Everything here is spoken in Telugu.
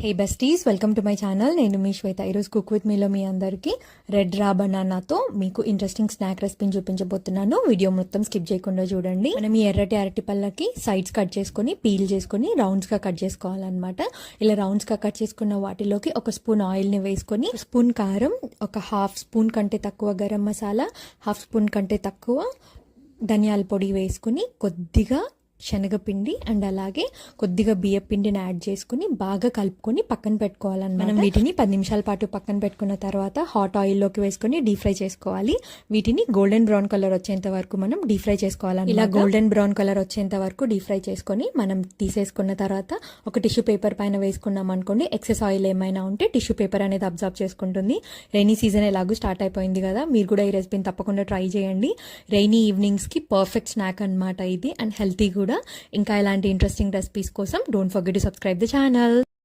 Hey besties, welcome to my channel. నేను మీ శ్వేత. ఈరోజు కుక్ విత్ మీలో మీ అందరికీ రెడ్ రా బనానాతో మీకు ఇంట్రెస్టింగ్ స్నాక్ రెసిపీని చూపించబోతున్నాను. వీడియో మొత్తం స్కిప్ చేయకుండా చూడండి. మనం ఈ ఎర్రటి అరటి పళ్ళకి సైడ్స్ కట్ చేసుకొని పీల్ చేసుకొని రౌండ్స్గా కట్ చేసుకోవాలన్నమాట. ఇలా రౌండ్స్గా కట్ చేసుకున్న వాటిలోకి ఒక స్పూన్ ఆయిల్ని వేసుకొని, స్పూన్ కారం, ఒక హాఫ్ స్పూన్ కంటే తక్కువ గరం మసాలా, హాఫ్ స్పూన్ కంటే తక్కువ ధనియాల పొడి వేసుకుని, కొద్దిగా శనగపిండి అండ్ అలాగే కొద్దిగా బియ్య పిండిని యాడ్ చేసుకుని బాగా కలుపుకొని పక్కన పెట్టుకోవాలన్నమాట. మనం వీటిని 10 నిమిషాల పాటు పక్కన పెట్టుకున్న తర్వాత హాట్ ఆయిల్లోకి వేసుకొని డీప్ ఫ్రై చేసుకోవాలి. వీటిని గోల్డెన్ బ్రౌన్ కలర్ వచ్చేంత వరకు మనం డీప్ ఫ్రై చేసుకోవాలి. ఇలా గోల్డెన్ బ్రౌన్ కలర్ వచ్చేంత వరకు డీప్ ఫ్రై చేసుకొని మనం తీసేసుకున్న తర్వాత ఒక టిష్యూ పేపర్ పైన వేసుకున్నాం అనుకోండి, ఎక్సెస్ ఆయిల్ ఏమైనా ఉంటే టిష్యూ పేపర్ అనేది అబ్జర్వ్ చేసుకుంటుంది. రైనీ సీజన్ ఎలాగూ స్టార్ట్ అయిపోయింది కదా, మీరు కూడా ఈ రెసిపీని తప్పకుండా ట్రై చేయండి. రైనీ ఈవినింగ్స్కి పర్ఫెక్ట్ స్నాక్ అనమాట ఇది, అండ్ హెల్తీ కూడా. ఇంకా ఇలాంటి ఇంట్రెస్టింగ్ రెసిపీస్ కోసం don't forget to subscribe the channel.